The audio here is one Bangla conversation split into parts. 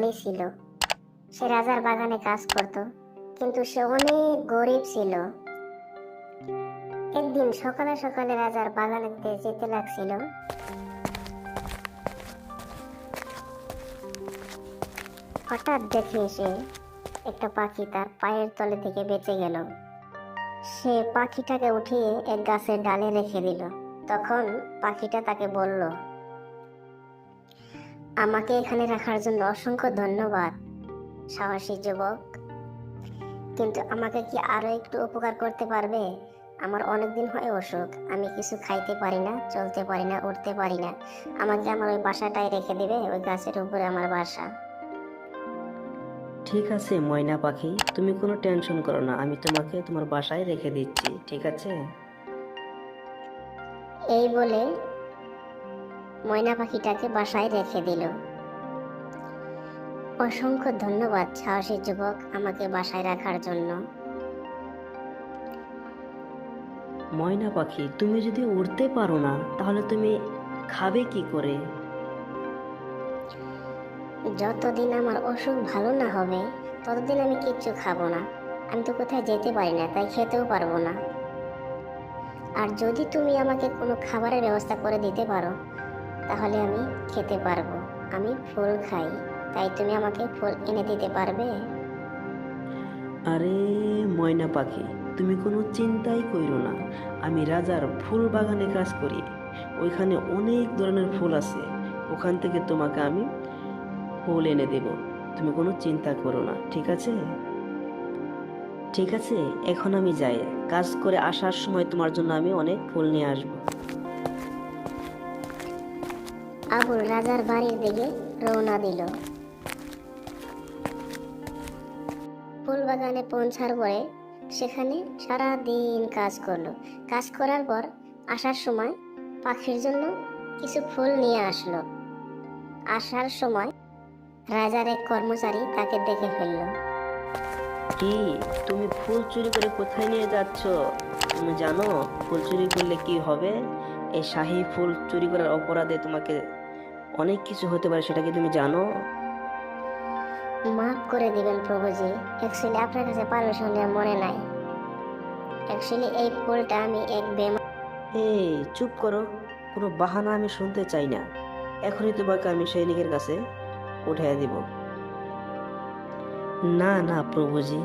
ধনী ছিল। সে রাজার বাগানে কাজ করত, কিন্তু সে অনেক গরিব ছিল। একদিন সকালে সকালে রাজার বাগানে যেতে লাগছিল। হঠাৎ দেখে সে একটা পাখি তার পায়ের তলে থেকে বেঁচে গেল। সে পাখিটাকে উঠিয়ে এক গাছের ডালে রেখে দিল। তখন পাখিটা তাকে বলল, আমাকে এখানে রাখার জন্য অসংখ্য ধন্যবাদ সাহসী যুবক, কিন্তু আমাকে কি আরো একটু উপকার করতে পারবে? আমার অনেকদিন হয় অসুখ, আমি কিছু খাইতে পারি না, চলতে পারি না, উঠতে পারি না। আমাকে আমার ওই বাসাটায় রেখে দিবে, ওই গাছের উপরে আমার বাসা। ঠিক আছে ময়না পাখি, তুমি কোনো টেনশন করো না, আমি তোমাকে তোমার বাসায় রেখে দিচ্ছি, ঠিক আছে? এই বলে ময়না পাখিটাকে বাসায় রেখে দিল। অসংখ্য ধন্যবাদ সাহসী যুবক, আমাকে বাসায় রাখার জন্য। ময়না পাখি, তুমি যদি উড়তে পারো না তাহলে তুমি খাবে কি করে? যতদিন আমার অসুখ ভালো না হবে ততদিন আমি কিচ্ছু খাবো না। আমি তো কোথায় যেতে পারি না, তাই খেতেও পারবো না। আর যদি তুমি আমাকে কোনো খাবারের ব্যবস্থা করে দিতে পারো তাহলে আমি খেতে পারবো। আমি ফুল খাই, তাই তুমি আমাকে ফুল এনে দিতে পারবে? আরে ময়না পাখি, তুমি কোনো চিন্তাই কইরো না, আমি রাজার ফুল বাগানে কাজ করি, ওইখানে অনেক ধরনের ফুল আছে, ওখান থেকে তোমাকে আমি ফুল এনে দেব, তুমি কোনো চিন্তা করো না, ঠিক আছে? ঠিক আছে, এখন আমি যাই, কাজ করে আসার সময় তোমার জন্য আমি অনেক ফুল নিয়ে আসবো। আবুল রাজার বাড়ির দিকে রওনা দিল। ফুল বাগানে পৌঁছার পরে সেখানে সারা দিন কাজ করলো। কাজ করার পর আসার সময় পাখির জন্য কিছু ফুল নিয়ে আসলো। আসার সময় রাজার এক কর্মচারী তাকে দেখে ফেললো। কি, তুমি ফুল চুরি করে কোথায় নিয়ে যাচ্ছ? তুমি জানো ফুল চুরি করলে কি হবে? এই শাহী ফুল চুরি করার অপরাধে তোমাকে অনেক কিছু হতে পারে, সেটা কি তুমি জানো? মাফ করে দিবেন প্রভুজি, অ্যাকচুয়ালি আপনার কাছে পারমিশন নেওয়ার মনে নাই। অ্যাকচুয়ালি এই ফুলটা আমি এক বেমা। এই চুপ করো, কোনো বাহানা আমি শুনতে চাই না, এখনই তোমাকে আমি সৈনিকের কাছে উঠিয়ে দিব। না না প্রভুজি,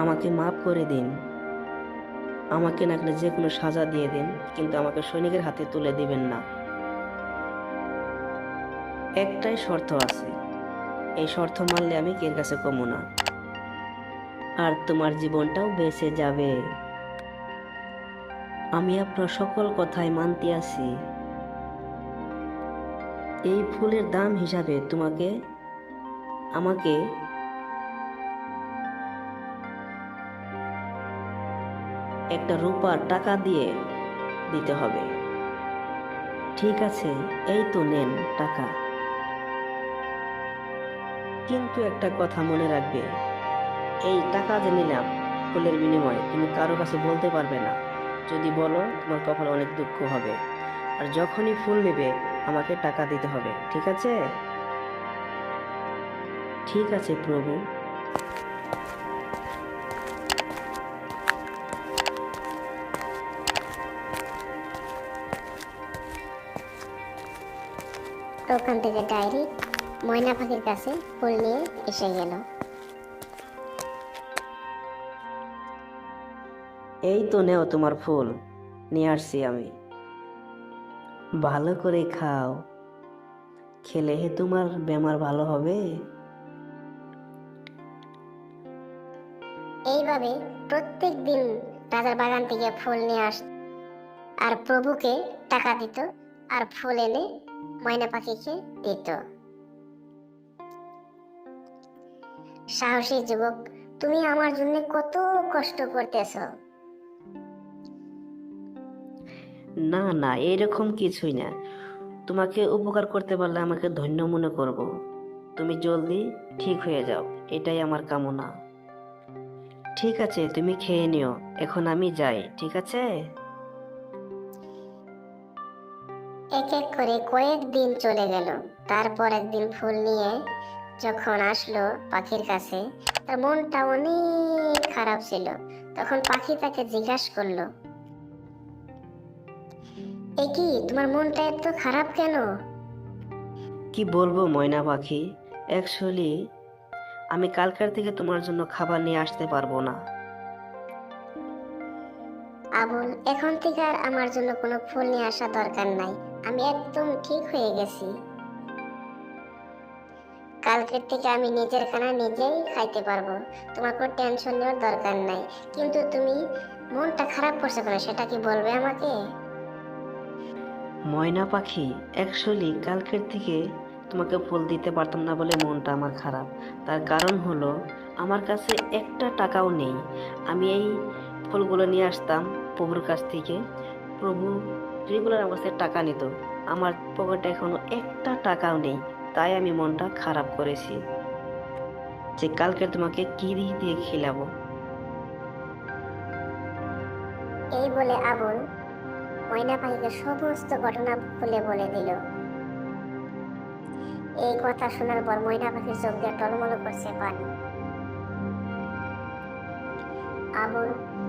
আমাকে মাফ করে দিন, আমাকে না যে কোনো সাজা দিয়ে দিন, কিন্তু আমাকে সৈনিকের হাতে তুলে দিবেন না। একটাই শর্ত আছে, এই শর্ত মানলে আমি কের কাছে কমো না, আর তোমার জীবনটাও বেঁচে যাবে। আমি আপনার সকল কথাই মানতে আছি। এই ফুলের দাম হিসাবে আমাকে একটা রূপার টাকা দিয়ে দিতে হবে। ঠিক আছে, এই তো নেন টাকা, কিন্তু একটা কথা মনে রাখবে, এই টাকা যে নিলাম ফুলের বিনিময়ে তুমি কারো কাছে বলতে পারবে না, যদি বলো তোমার কপালে অনেক দুঃখ হবে, আর যখনই ফুল নেবে আমাকে টাকা দিতে হবে, ঠিক আছে? ঠিক আছে প্রভু। ওখান থেকে ডায়েরি ময়না পাখির কাছে ফুল নিয়ে এসে গেল। এই তো নেও তোমার ফুল, নিয়ে আসছি আমি, ভালো করে খাও, খেলে তোমার বেমার ভালো হবে। এইভাবে প্রত্যেক দিন রাজার বাগান থেকে ফুল নিয়ে আসত আর প্রভুকে টাকা দিত আর ফুল এনে ময়না পাখিকে দিত। সাহসী যুবক, তুমি আমার জন্য কত কষ্ট করতেছ। না না, এরকম কিছুই না, তোমাকে উপকার করতে পারলে আমাকে ধন্য মনে করব, তুমি জলদি ঠিক হয়ে যাও, এটাই আমার কামনা। ঠিক আছে, তুমি খেয়ে নিও, এখন আমি যাই, ঠিক আছে? এক এক করে কয়েকদিন চলে গেল। তারপর একদিন ফুল নিয়ে যখন আসলো পাখির কাছে, তার মনটা অনেক খারাপ ছিল। তখন পাখি তাকে জিজ্ঞাসা করলো, এ কি, তোমার মনটা এত খারাপ কেন? কি বলবো ময়না পাখি, অ্যাকচুয়ালি আমি কালকের থেকে তোমার জন্য খাবার নিয়ে আসতে পারবো না। আবুল, এখন থেকে আর আমার জন্য কোনো ফুল নিয়ে আসা দরকার নাই। আমি একদম ঠিক হয়ে গেছি। কালকের থেকে আমি নিজের খানা নিজেই খাইতে পারবো। তোমার কোনো টেনশন নেওয়ার দরকার নাই। কিন্তু তুমি মনটা খারাপ করছো কেন, সেটা কি বলবে আমাকে? ময়না পাখি, অ্যাকচুয়ালি কালকের থেকে তোমাকে ফুল দিতে পারতাম না বলে মনটা আমার খারাপ। তার কারণ হলো আমার কাছে একটা টাকাও নেই। আমি এই ফুলগুলো নিয়ে আসতাম প্রভুর কাছ থেকে, প্রভু রেগুলার আমার কাছে টাকা নিত। আমার পকেটে এখনো একটা টাকাও নেই, তাই আমি মনটা খারাপ করেছি যে কালকে তোমাকে কি দিয়ে খেলাবো। এই বলে আবুল ময়না পাখিকে সমস্ত ঘটনা খুলে বলে দিল। এই কথা শোনার পর ময়না পাখির চোখ দিয়ে টলমল করছে পানি। আবুল,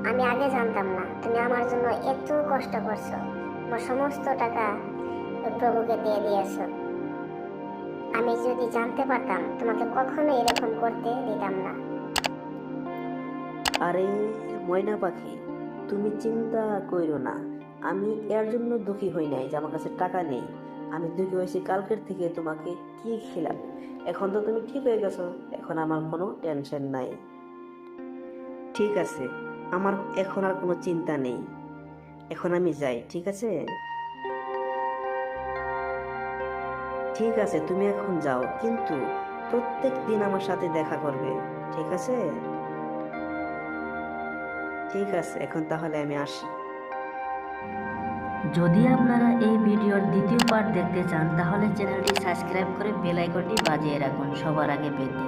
আমি আগে জানতাম না তুমি আমার জন্য এত কষ্ট করছো। তোমার সমস্ত টাকা ওই প্রভুকে দিয়ে দিয়েছো। আমি যদি জানতে পারতাম তোমাকে কখনো এরকম করতে দিতাম না। আরে ময়না পাখি, তুমি চিন্তা কইরো না। আমি এর জন্য দুঃখী হই নাই যে আমার কাছে টাকা নেই। আমি দুঃখী হয়েছি কালকের থেকে তোমাকে কি খেলাম। এখন তো তুমি ঠিক হয়ে গেছো, এখন আমার কোনো টেনশন নাই। ঠিক আছে, আমার এখন আর কোনো চিন্তা নেই। এখন আমি যাই, ঠিক আছে? ঠিক আছে, তুমি এখন যাও, কিন্তু প্রত্যেক দিন আমার সাথে দেখা করবে, ঠিক আছে? ঠিক আছে, এখন তাহলে আমি আসি। যদি আপনারা এই ভিডিওর দ্বিতীয় পার্ট দেখতে চান তাহলে চ্যানেলটি সাবস্ক্রাইব করে বেল আইকনটি বাজিয়ে রাখুন সবার আগে পেতে।